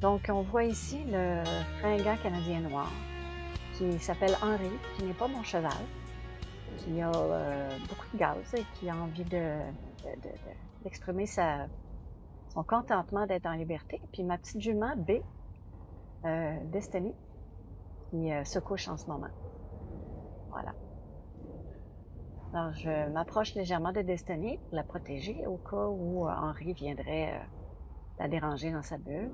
Donc, on voit ici le fringant canadien noir qui s'appelle Henri, qui n'est pas mon cheval, qui a beaucoup de gaz et qui a envie d'exprimer son contentement d'être en liberté. Puis ma petite jument B, Destiny, qui se couche en ce moment. Voilà. Alors, je m'approche légèrement de Destiny pour la protéger au cas où Henri viendrait la déranger dans sa bulle.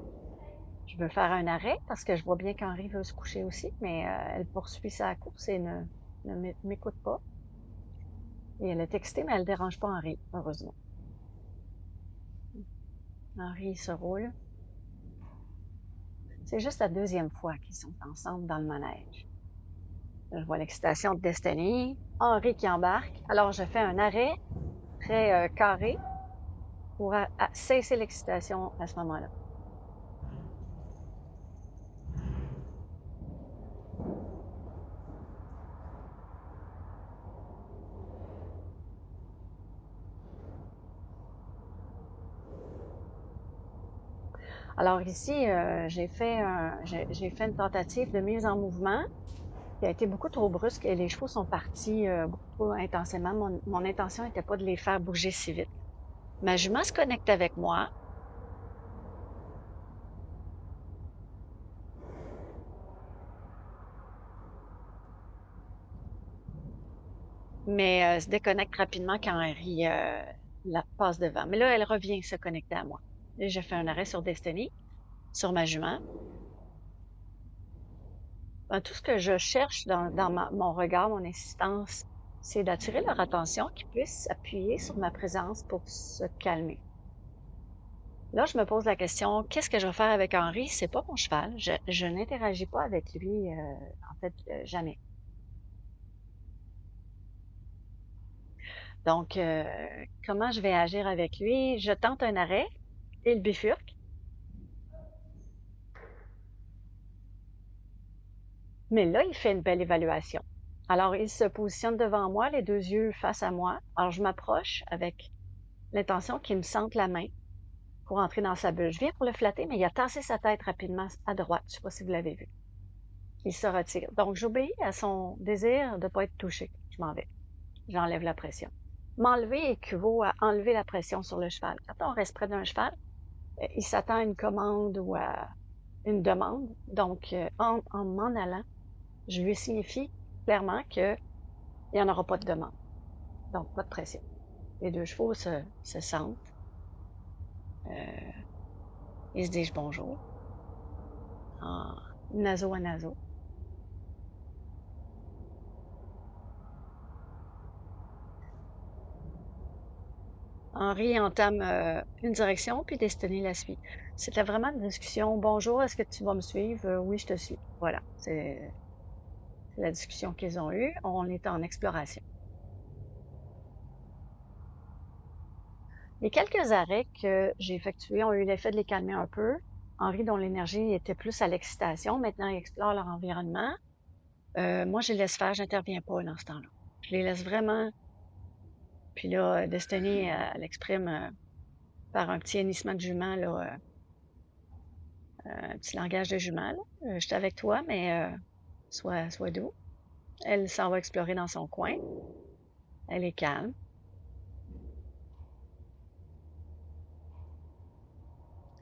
Je veux faire un arrêt parce que je vois bien qu'Henri veut se coucher aussi, mais elle poursuit sa course et ne m'écoute pas. Et elle est textée, mais elle ne dérange pas Henri, heureusement. Henri se roule. C'est juste la deuxième fois qu'ils sont ensemble dans le manège. Je vois l'excitation de Destiny, Henri qui embarque. Alors, je fais un arrêt très carré pour cesser l'excitation à ce moment-là. Alors ici, j'ai fait une tentative de mise en mouvement qui a été beaucoup trop brusque et les chevaux sont partis beaucoup trop intensément. Mon intention n'était pas de les faire bouger si vite. Ma jument se connecte avec moi. Mais se déconnecte rapidement quand Harry la passe devant. Mais là, elle revient se connecter à moi. Et j'ai fait un arrêt sur Destiny, sur ma jument. Tout ce que je cherche dans mon regard, mon insistance, c'est d'attirer leur attention, qu'ils puissent s'appuyer sur ma présence pour se calmer. Là, je me pose la question, qu'est-ce que je vais faire avec Henri? C'est pas mon cheval. Je n'interagis pas avec lui, en fait, jamais. Donc, comment je vais agir avec lui? Je tente un arrêt et il bifurque. Mais là, il fait une belle évaluation. Alors, il se positionne devant moi, les deux yeux face à moi. Alors, je m'approche avec l'intention qu'il me sente la main pour entrer dans sa bulle. Je viens pour le flatter, mais il a tassé sa tête rapidement à droite. Je ne sais pas si vous l'avez vu. Il se retire. Donc, j'obéis à son désir de ne pas être touché. Je m'en vais. J'enlève la pression. M'enlever équivaut à enlever la pression sur le cheval. Quand on reste près d'un cheval, il s'attend à une commande ou à une demande. Donc, en m'en allant, je lui signifie clairement qu'il n'y en aura pas de demande. Donc, pas de pression. Les deux chevaux se sentent. Ils se disent bonjour. En naso à naso. Henri entame une direction, puis Destiny la suit. C'était vraiment une discussion. Bonjour, est-ce que tu vas me suivre? Oui, je te suis. Voilà, c'est la discussion qu'ils ont eue. On est en exploration. Les quelques arrêts que j'ai effectués ont eu l'effet de les calmer un peu. Henri, dont l'énergie était plus à l'excitation, maintenant ils explorent leur environnement. Moi, je les laisse faire, j'interviens pas dans ce temps-là. Je les laisse vraiment. Puis là, Destiny, elle exprime par un petit hennissement de jument, là, un petit langage de jument. Je suis avec toi, mais sois doux. Elle s'en va explorer dans son coin. Elle est calme.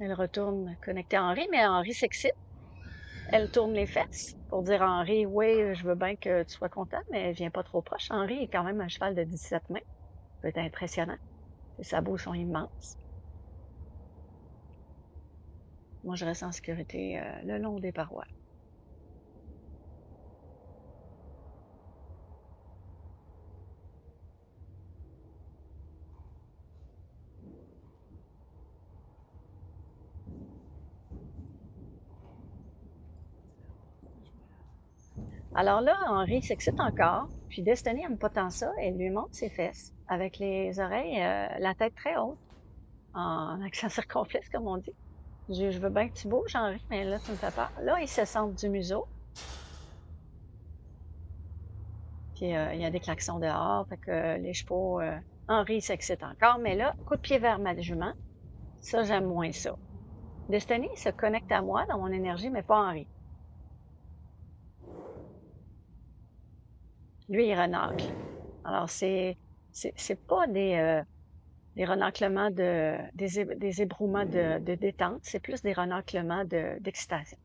Elle retourne connecter à Henri, mais Henri s'excite. Elle tourne les fesses pour dire à Henri, oui, je veux bien que tu sois content, mais viens pas trop proche. Henri est quand même un cheval de 17 mains. Ça peut être impressionnant. Ses sabots sont immenses. Moi, je reste en sécurité le long des parois. Alors là, Henri s'excite encore, puis Destiny n'aime pas tant ça. Elle lui montre ses fesses avec les oreilles, la tête très haute, en accent circonflexe, comme on dit. Je veux bien que tu bouges, Henri, mais là, tu me fais peur. Là, il se sent du museau. Puis il y a des klaxons dehors, fait que les chevaux... Henri s'excite encore, mais là, coup de pied vers ma jument. Ça, j'aime moins ça. Destiny se connecte à moi dans mon énergie, mais pas Henri. Lui, il renacle. Alors, c'est pas des renaclements des ébrouements de détente, c'est plus des renaclements d'excitation.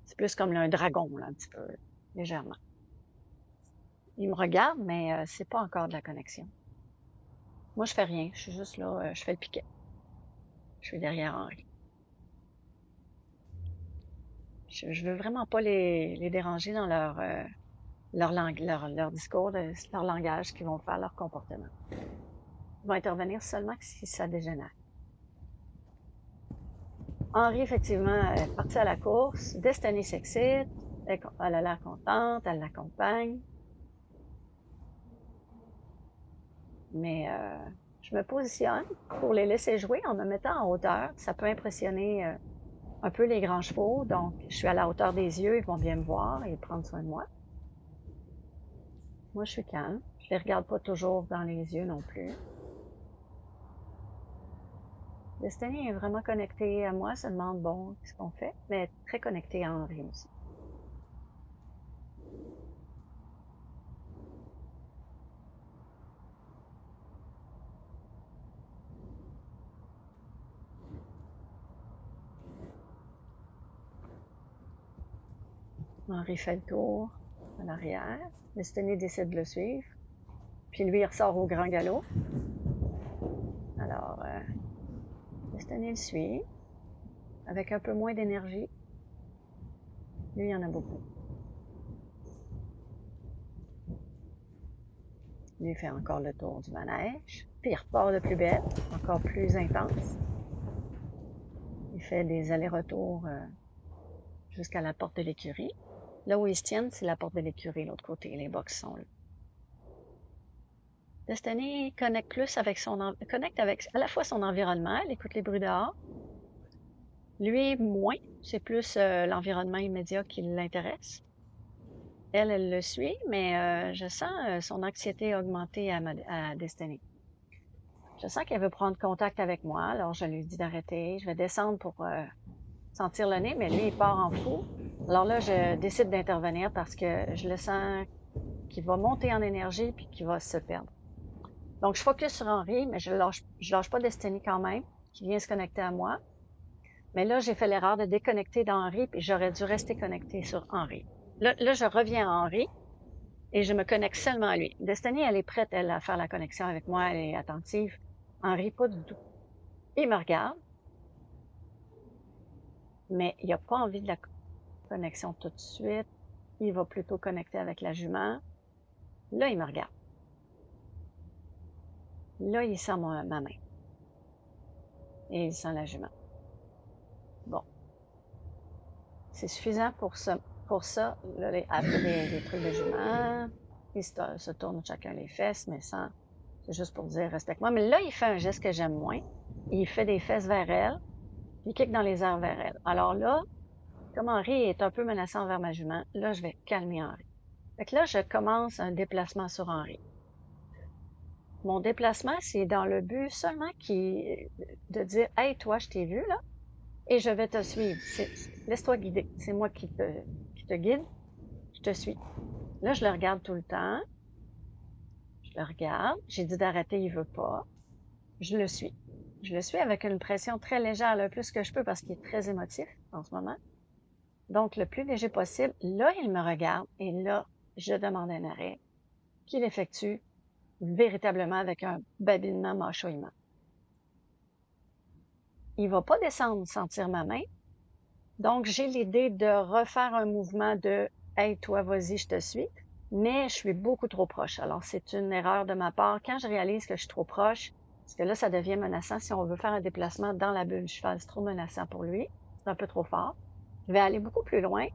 C'est plus comme un dragon, là, un petit peu, légèrement. Il me regarde, mais c'est pas encore de la connexion. Moi, je fais rien. Je suis juste là, je fais le piquet. Je suis derrière Henri. Je veux vraiment pas les déranger dans leur discours, leur langage, qu'ils vont faire, leur comportement. Ils vont intervenir seulement si ça dégénère. Henri, effectivement, est parti à la course. Destiny s'excite. Elle a l'air contente, elle l'accompagne. Mais je me positionne pour les laisser jouer en me mettant en hauteur. Ça peut impressionner un peu les grands chevaux. Donc, je suis à la hauteur des yeux. Ils vont bien me voir et prendre soin de moi. Moi, je suis calme. Je les regarde pas toujours dans les yeux non plus. Destiny est vraiment connectée à moi. Ça demande, bon, ce qu'on fait, mais très connectée à Henri aussi. Henri fait le tour en arrière. Destiny décide de le suivre. Puis lui, il ressort au grand galop. Alors, Destiny le suit avec un peu moins d'énergie. Lui, il y en a beaucoup. Lui, il fait encore le tour du manège. Puis il repart de plus belle, encore plus intense. Il fait des allers-retours jusqu'à la porte de l'écurie. Là où ils se tiennent, c'est la porte de l'écurie, l'autre côté. Les box sont là. Destiny connecte plus avec connecte avec à la fois son environnement, elle écoute les bruits dehors. Lui, moins. C'est plus l'environnement immédiat qui l'intéresse. Elle le suit, mais je sens son anxiété augmenter à Destiny. Je sens qu'elle veut prendre contact avec moi, alors je lui dis d'arrêter. Je vais descendre pour sentir le nez, mais lui, il part en fou. Alors là, je décide d'intervenir parce que je le sens qu'il va monter en énergie puis qu'il va se perdre. Donc, je focus sur Henri, mais je lâche pas Destiny quand même, qui vient se connecter à moi. Mais là, j'ai fait l'erreur de déconnecter d'Henri, puis j'aurais dû rester connecté sur Henri. Là, je reviens à Henri et je me connecte seulement à lui. Destiny, elle est prête, elle, à faire la connexion avec moi, elle est attentive. Henri, pas du tout. Il me regarde, mais il n'a pas envie de la connexion tout de suite. Il va plutôt connecter avec la jument. Là, il me regarde. Là, il sent ma main. Et il sent la jument. Bon. C'est suffisant pour ça. Là, après des trucs de jument, ils se tournent chacun les fesses, mais sans... C'est juste pour dire, reste avec moi. Mais là, il fait un geste que j'aime moins. Il fait des fesses vers elle, puis il kick dans les airs vers elle. Alors là, comme Henri est un peu menaçant vers ma jument, là, je vais calmer Henri. Fait que là, je commence un déplacement sur Henri. Mon déplacement, c'est dans le but seulement de dire, hey, toi, je t'ai vu, là, et je vais te suivre. Laisse-toi guider. C'est moi qui te guide. Je te suis. Là, je le regarde tout le temps. Je le regarde. J'ai dit d'arrêter, il veut pas. Je le suis. Je le suis avec une pression très légère, le plus que je peux, parce qu'il est très émotif en ce moment. Donc, le plus léger possible. Là, il me regarde et là, je demande un arrêt qu'il effectue véritablement avec un babinement mâchouillement. Il va pas descendre sentir ma main. Donc, j'ai l'idée de refaire un mouvement de « Hey, toi, vas-y, je te suis », mais je suis beaucoup trop proche. Alors, c'est une erreur de ma part. Quand je réalise que je suis trop proche, parce que là, ça devient menaçant. Si on veut faire un déplacement dans la bulle du cheval, c'est trop menaçant pour lui. C'est un peu trop fort. Je vais aller beaucoup plus loin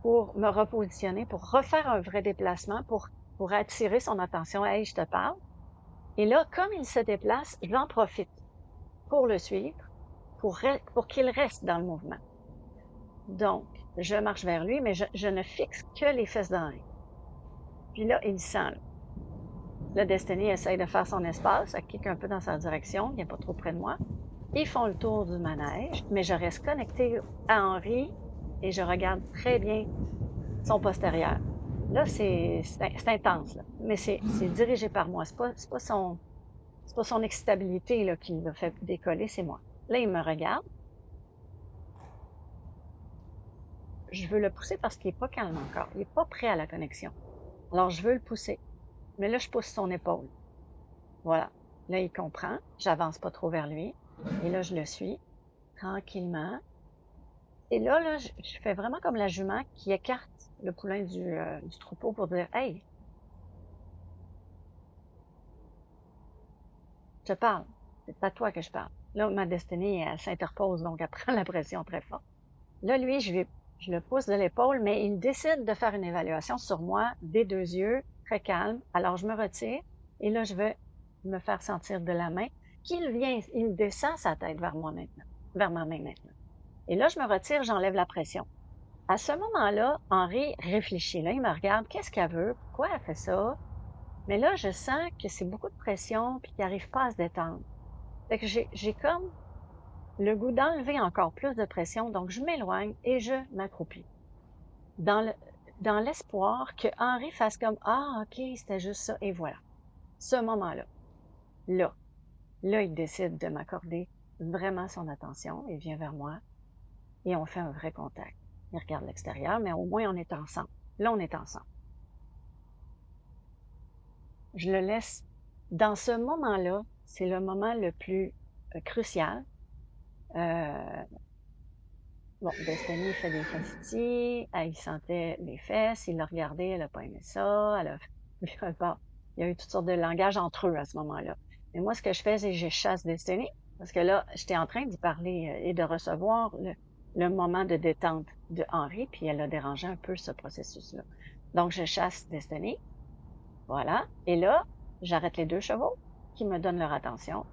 pour me repositionner, pour refaire un vrai déplacement, pour attirer son attention. « Hey, je te parle ». Et là, comme il se déplace, j'en profite pour le suivre, pour qu'il reste dans le mouvement. Donc, je marche vers lui, mais je ne fixe que les fesses d'Henri. Puis là, il sent. Là, Destiny essaye de faire son espace, elle kick un peu dans sa direction, il n'est pas trop près de moi. Ils font le tour du manège, mais je reste connectée à Henri et je regarde très bien son postérieur. Là, c'est intense, là. Mais c'est dirigé par moi. C'est pas son excitabilité là, qui l'a fait décoller, c'est moi. Là, il me regarde. Je veux le pousser parce qu'il est pas calme encore. Il est pas prêt à la connexion. Alors, je veux le pousser. Mais là, je pousse son épaule. Voilà. Là, il comprend. J'avance pas trop vers lui. Et là, je le suis tranquillement. Et là, je fais vraiment comme la jument qui écarte le poulain du troupeau pour dire, hey, je te parle. C'est à toi que je parle. Là, ma destinée, elle s'interpose, donc elle prend la pression très fort. Là, lui, je le pousse de l'épaule, mais il décide de faire une évaluation sur moi des deux yeux, très calme. Alors, je me retire et là, je vais me faire sentir de la main il descend sa tête vers moi maintenant, vers ma main maintenant. Et là, je me retire, j'enlève la pression. À ce moment-là, Henri réfléchit. Là, il me regarde. Qu'est-ce qu'elle veut? Pourquoi elle fait ça? Mais là, je sens que c'est beaucoup de pression puis qu'il n'arrive pas à se détendre. Fait que j'ai comme le goût d'enlever encore plus de pression, donc je m'éloigne et je m'accroupis. Dans le, dans l'espoir que Henri fasse comme, ah, ok, c'était juste ça, et voilà. Ce moment-là, là, là, il décide de m'accorder vraiment son attention, il vient vers moi et on fait un vrai contact. Il regarde l'extérieur, mais au moins on est ensemble. Là, on est ensemble. Je le laisse. Dans ce moment-là, c'est le moment le plus crucial. Euh, bon, Destiny fait des facetis, elle sentait mes fesses, il l'a regardé, elle a pas aimé ça, elle a... Bon, il y a eu toutes sortes de langages entre eux à ce moment-là. Mais moi, ce que je fais, c'est que je chasse Destiny, parce que là, j'étais en train d'y parler et de recevoir le moment de détente de Henri, puis elle a dérangé un peu ce processus-là. Donc, je chasse Destiny, voilà, et là, j'arrête les deux chevaux qui me donnent leur attention.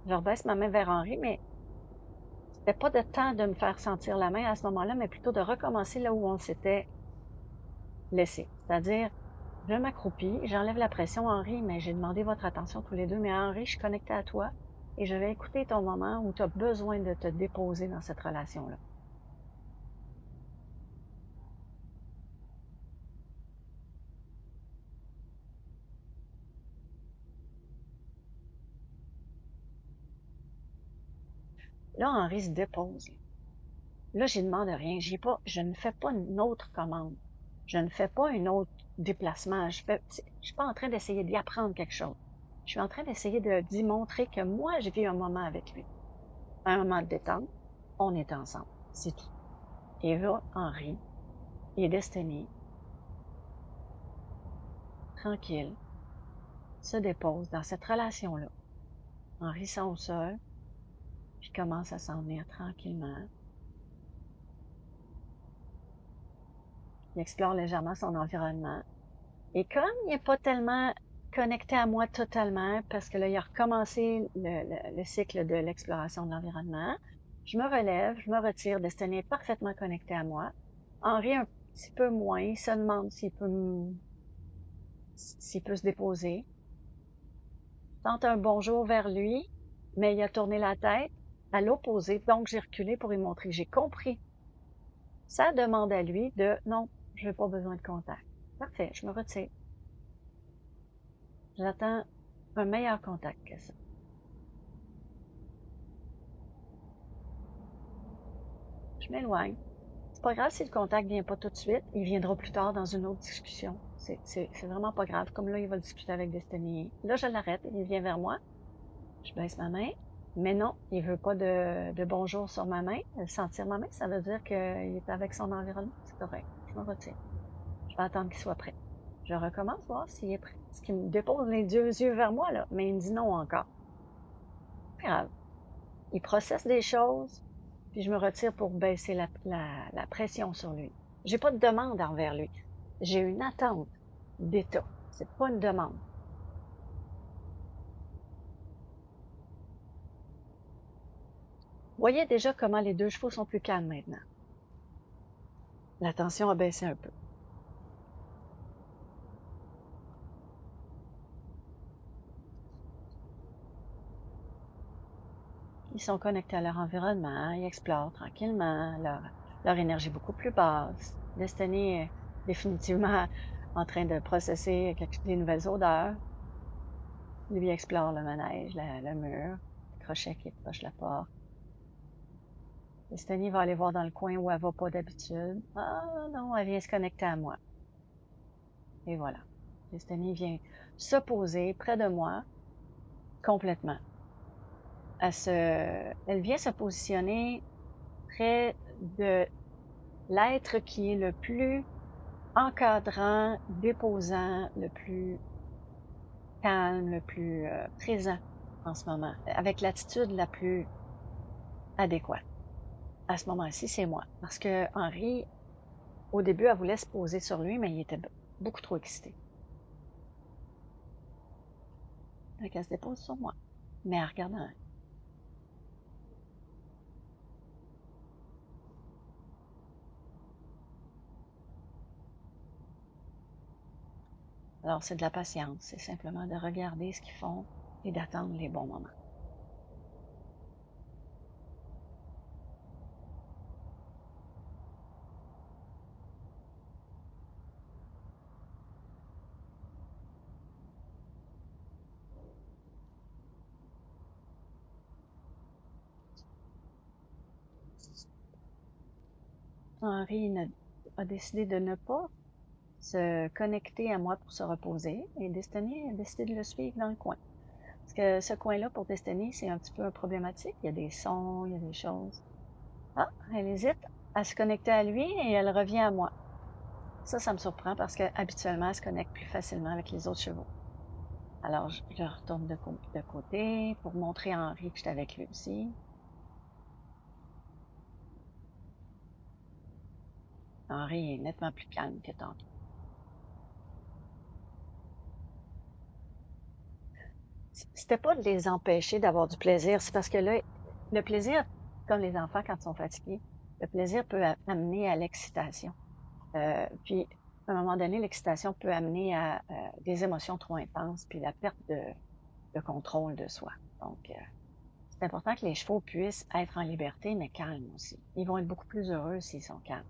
Je rebaisse ma main vers Henri, mais c'était pas de temps de me faire sentir la main à ce moment-là, mais plutôt de recommencer là où on s'était laissé. C'est-à-dire, je m'accroupis, j'enlève la pression, Henri, mais j'ai demandé votre attention tous les deux, mais Henri, je suis connectée à toi et je vais écouter ton moment où tu as besoin de te déposer dans cette relation-là. Là, Henri se dépose. Là, je ne demande rien. Je ne fais pas une autre commande. Je ne fais pas un autre déplacement. Je suis pas en train d'essayer d'y apprendre quelque chose. Je suis en train d'essayer d'y montrer que moi, j'ai vécu un moment avec lui. Un moment de détente. On est ensemble. C'est tout. Et là, Henri et Destiny, tranquille, se déposent dans cette relation-là. Henri sent au sol, puis commence à s'en venir tranquillement. Il explore légèrement son environnement. Et comme il n'est pas tellement connecté à moi totalement, parce que là, il a recommencé le cycle de l'exploration de l'environnement, je me relève, je me retire, Destiny est parfaitement connecté à moi. Henri un petit peu moins, il se demande s'il peut se déposer. Je tente un bonjour vers lui, mais il a tourné la tête à l'opposé, donc j'ai reculé pour lui montrer que j'ai compris sa demande à lui de non, je n'ai pas besoin de contact. Parfait, je me retire. J'attends un meilleur contact que ça. Je m'éloigne. C'est pas grave si le contact vient pas tout de suite. Il viendra plus tard dans une autre discussion. C'est vraiment pas grave. Comme là, il va discuter avec Destiny. Là, je l'arrête. Il vient vers moi. Je baisse ma main. Mais non, il veut pas de bonjour sur ma main. Sentir ma main, ça veut dire qu'il est avec son environnement. C'est correct. Je me retire. Je vais attendre qu'il soit prêt. Je recommence, voir s'il est prêt. Parce qu'il me dépose les deux yeux vers moi, là. Mais il me dit non encore. Pas grave. Il processe des choses, puis je me retire pour baisser la pression sur lui. J'ai pas de demande envers lui. J'ai une attente d'état. C'est pas une demande. Voyez déjà comment les deux chevaux sont plus calmes maintenant. La tension a baissé un peu. Ils sont connectés à leur environnement, ils explorent tranquillement leur énergie beaucoup plus basse. Destiny est définitivement en train de processer des nouvelles odeurs. Lui explore le manège, le mur, le crochet qui est proche de la porte. Destiny va aller voir dans le coin où elle va pas d'habitude. Ah non, elle vient se connecter à moi. Et voilà. Destiny vient se poser près de moi complètement. Elle vient se positionner près de l'être qui est le plus encadrant, déposant, le plus calme, le plus présent en ce moment, avec l'attitude la plus adéquate. À ce moment-ci, c'est moi. Parce que Henri, au début, elle voulait se poser sur lui, mais il était beaucoup trop excité. Donc, elle se dépose sur moi, mais en regardant. Alors, c'est de la patience. C'est simplement de regarder ce qu'ils font et d'attendre les bons moments. Henri a décidé de ne pas se connecter à moi pour se reposer et Destiny a décidé de le suivre dans le coin. Parce que ce coin-là, pour Destiny, c'est un petit peu problématique. Il y a des sons, il y a des choses. Ah, elle hésite à se connecter à lui et elle revient à moi. Ça me surprend parce qu'habituellement, elle se connecte plus facilement avec les autres chevaux. Alors, je retourne de côté pour montrer à Henri que j'étais avec lui aussi. Henri est nettement plus calme que tantôt. C'était pas de les empêcher d'avoir du plaisir, c'est parce que là, le plaisir, comme les enfants quand ils sont fatigués, le plaisir peut amener à l'excitation. Puis, à un moment donné, l'excitation peut amener à des émotions trop intenses, puis la perte de contrôle de soi. Donc, c'est important que les chevaux puissent être en liberté, mais calmes aussi. Ils vont être beaucoup plus heureux s'ils sont calmes.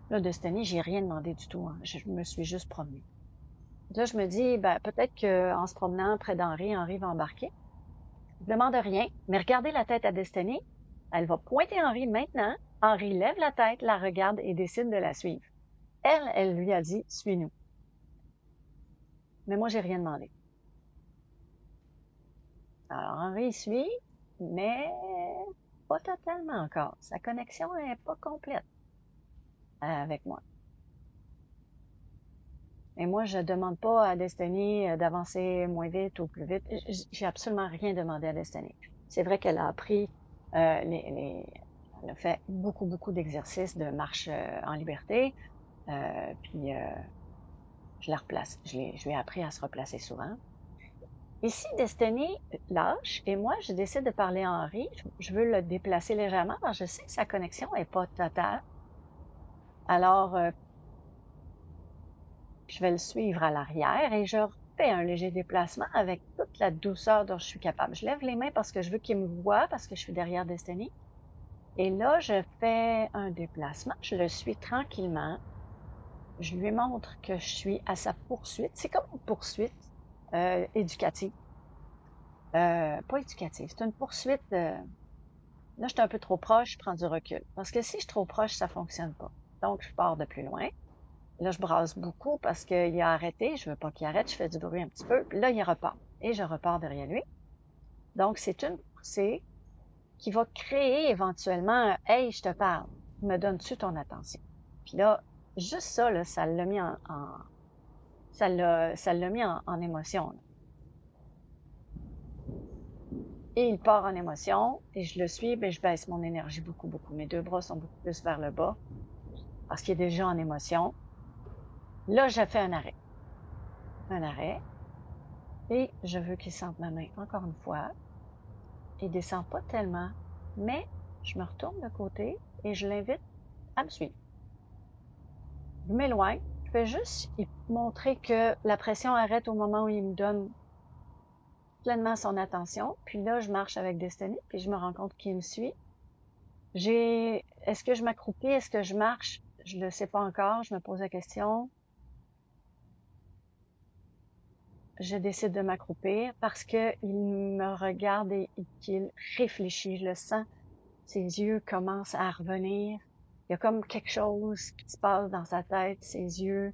Là, de cette année, j'ai rien demandé du tout. Hein. Je me suis juste promenée. Là, je me dis, ben, peut-être qu'en se promenant près d'Henri, Henri va embarquer. Je ne demande rien, mais regardez la tête à Destiny. Elle va pointer Henri maintenant. Henri lève la tête, la regarde et décide de la suivre. Elle lui a dit, suis-nous. Mais moi, j'ai rien demandé. Alors, Henri suit, mais pas totalement encore. Sa connexion n'est pas complète avec moi. Et moi, je demande pas à Destiny d'avancer moins vite ou plus vite. J'ai absolument rien demandé à Destiny. C'est vrai qu'elle a appris elle a fait beaucoup d'exercices de marche en liberté. Puis je la replace. Je lui ai appris à se replacer souvent. Ici, Destiny lâche et moi, je décide de parler à Henri. Je veux le déplacer légèrement parce que je sais que sa connexion n'est pas totale. Alors, je vais le suivre à l'arrière et je fais un léger déplacement avec toute la douceur dont je suis capable. Je lève les mains parce que je veux qu'il me voie, parce que je suis derrière Destiny. Et là, je fais un déplacement. Je le suis tranquillement. Je lui montre que je suis à sa poursuite. C'est comme une poursuite éducative. Pas éducative, c'est une poursuite. Là, je suis un peu trop proche, je prends du recul. Parce que si je suis trop proche, ça fonctionne pas. Donc, je pars de plus loin. Là, je brasse beaucoup parce qu'il a arrêté. Je veux pas qu'il arrête. Je fais du bruit un petit peu. Puis là, il repart. Et je repars derrière lui. Donc, c'est une poussée qui va créer éventuellement un « Hey, je te parle. Me donnes-tu ton attention? » Puis là, juste ça, là, ça l'a mis en émotion. Là. Et il part en émotion. Et je le suis. Ben, je baisse mon énergie beaucoup. Mes deux bras sont beaucoup plus vers le bas parce qu'il est déjà en émotion. Là, je fais un arrêt. Un arrêt. Et je veux qu'il sente ma main encore une fois. Il descend pas tellement, mais je me retourne de côté et je l'invite à me suivre. Je m'éloigne. Je fais juste montrer que la pression arrête au moment où il me donne pleinement son attention. Puis là, je marche avec Destiny, puis je me rends compte qu'il me suit. Est-ce que je m'accroupis? Est-ce que je marche? Je le sais pas encore. Je me pose la question. Je décide de m'accroupir parce que il me regarde et qu'il réfléchit. Je le sens. Ses yeux commencent à revenir. Il y a comme quelque chose qui se passe dans sa tête, ses yeux.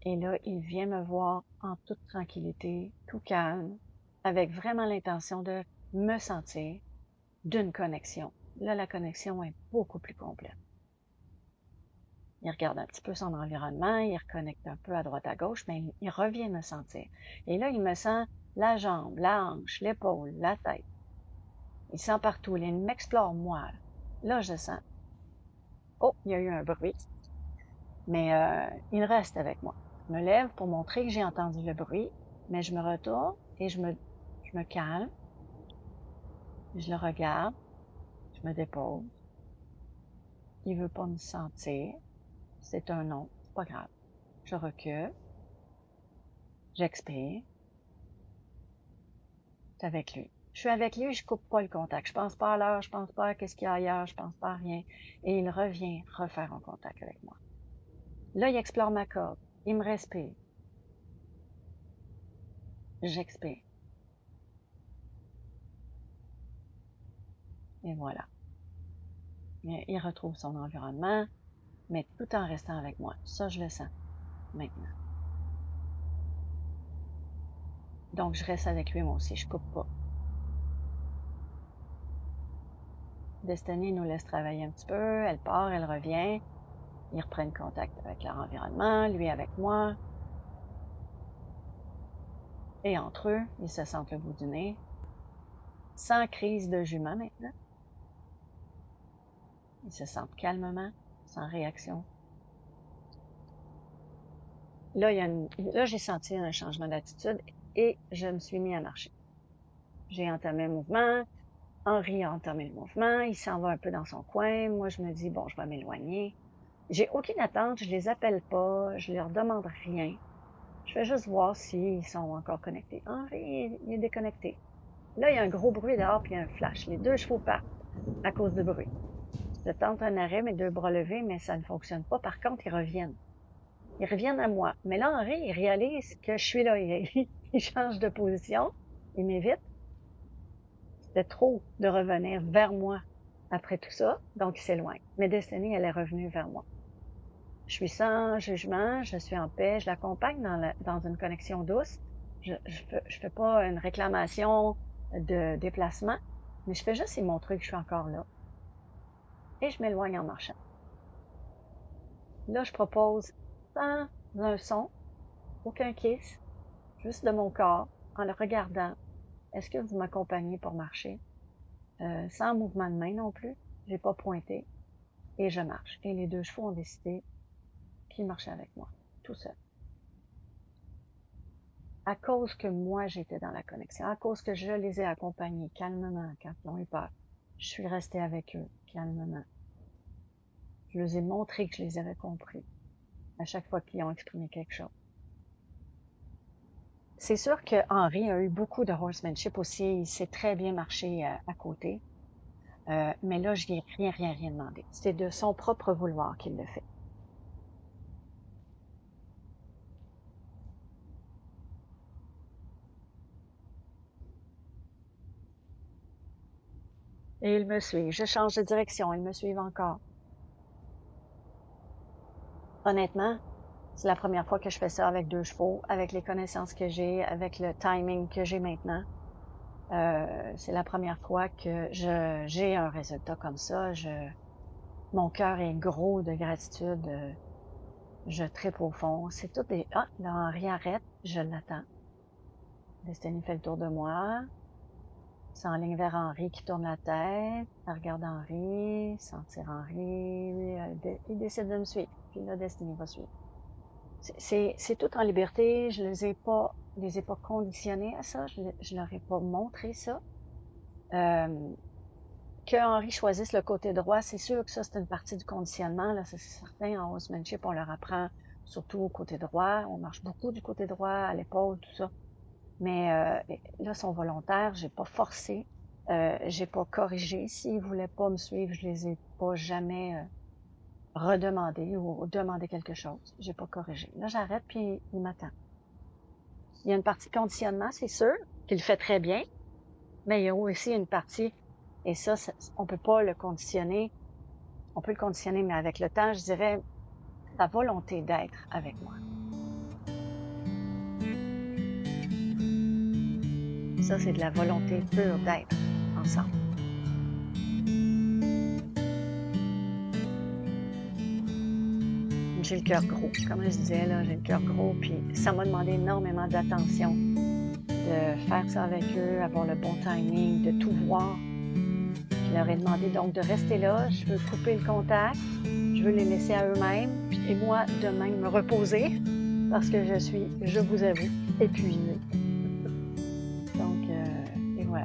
Et là, il vient me voir en toute tranquillité, tout calme, avec vraiment l'intention de me sentir d'une connexion. Là, la connexion est beaucoup plus complète. Il regarde un petit peu son environnement, il reconnecte un peu à droite à gauche, mais il revient me sentir. Et là, il me sent la jambe, la hanche, l'épaule, la tête. Il sent partout, il m'explore moi. Là, je sens. Oh, il y a eu un bruit, mais il reste avec moi. Je me lève pour montrer que j'ai entendu le bruit, mais je me retourne et je me calme. Je le regarde, je me dépose. Il veut pas me sentir. C'est un non, c'est pas grave. Je recule, j'expire. C'est avec lui. Je suis avec lui, je coupe pas le contact. Je pense pas à l'heure, je pense pas à qu'est-ce qu'il y a ailleurs, je pense pas à rien. Et il revient refaire un contact avec moi. Là, il explore ma corde. Il me respire. J'expire. Et voilà. Il retrouve son environnement, mais tout en restant avec moi. Ça, je le sens maintenant. Donc, je reste avec lui moi aussi, je coupe pas. Destiny nous laisse travailler un petit peu, elle part, elle revient. Ils reprennent contact avec leur environnement, lui avec moi. Et entre eux, ils se sentent le bout du nez. Sans crise de jument maintenant. Ils se sentent calmement, sans réaction. Là, là j'ai senti un changement d'attitude et je me suis mis à marcher. J'ai entamé le mouvement. Henri a entamé le mouvement. Il s'en va un peu dans son coin. Moi, je me dis, bon, je vais m'éloigner. J'ai aucune attente. Je les appelle pas. Je leur demande rien. Je fais juste voir s'ils sont encore connectés. Henri, il est déconnecté. Là, il y a un gros bruit dehors, puis il y a un flash. Les 2 chevaux partent à cause du bruit. Je tente un arrêt, mes 2 bras levés, mais ça ne fonctionne pas. Par contre, ils reviennent. Ils reviennent à moi. Mais là, Henri, il réalise que je suis là. Il change de position. Il m'évite. C'était trop de revenir vers moi après tout ça. Donc, il s'éloigne. Mais Destiny, elle est revenue vers moi. Je suis sans jugement, je suis en paix, je l'accompagne dans une connexion douce. Je fais pas une réclamation de déplacement, mais je fais juste lui montrer que je suis encore là. Et je m'éloigne en marchant. Là, je propose sans un son, aucun kiss, juste de mon corps, en le regardant. Est-ce que vous m'accompagnez pour marcher? Sans mouvement de main non plus. J'ai pas pointé. Et je marche. Et les 2 chevaux ont décidé qu'ils marchaient avec moi, tout seul. À cause que moi, j'étais dans la connexion, à cause que je les ai accompagnés calmement quand ils ont eu peur. Je suis restée avec eux calmement. Je leur ai montré que je les avais compris à chaque fois qu'ils ont exprimé quelque chose. C'est sûr que Henri a eu beaucoup de horsemanship aussi. Il s'est très bien marché à côté. Mais là, je lui ai rien demandé. C'est de son propre vouloir qu'il le fait. Et il me suit. Je change de direction. Ils me suivent encore. Honnêtement, c'est la première fois que je fais ça avec 2 chevaux, avec les connaissances que j'ai, avec le timing que j'ai maintenant. C'est la première fois que j'ai un résultat comme ça. Mon cœur est gros de gratitude. Je tripe au fond. C'est tout des... Ah, là, Henri arrête. Je l'attends. Destiny fait le tour de moi. S'enligne vers Henri qui tourne la tête. Elle regarde Henri. Sentir Henri. Il décide de me suivre. Puis là, Destiny va suivre. C'est tout en liberté. Je les ai pas conditionnés à ça. Je leur ai pas montré ça. Que Henri choisisse le côté droit, c'est sûr que ça, c'est une partie du conditionnement. Là, c'est certain, en horsemanship, on leur apprend surtout au côté droit. On marche beaucoup du côté droit, à l'épaule, tout ça. Mais là, ils sont volontaires, j'ai pas forcé, j'ai pas corrigé. S'ils voulaient pas me suivre, je les ai pas jamais redemandé ou demandé quelque chose. J'ai pas corrigé. Là, j'arrête, puis il m'attend. Il y a une partie conditionnement, c'est sûr, qu'il fait très bien, mais il y a aussi une partie, et ça, on peut pas le conditionner. On peut le conditionner, mais avec le temps, je dirais, la volonté d'être avec moi. Ça, c'est de la volonté pure d'être ensemble. J'ai le cœur gros. Comme je disais, là, j'ai le cœur gros, puis ça m'a demandé énormément d'attention, de faire ça avec eux, avoir le bon timing, de tout voir. Je leur ai demandé donc de rester là. Je veux couper le contact. Je veux les laisser à eux-mêmes. Et moi, de même, me reposer parce que je vous avoue, épuisée. Donc, et voilà.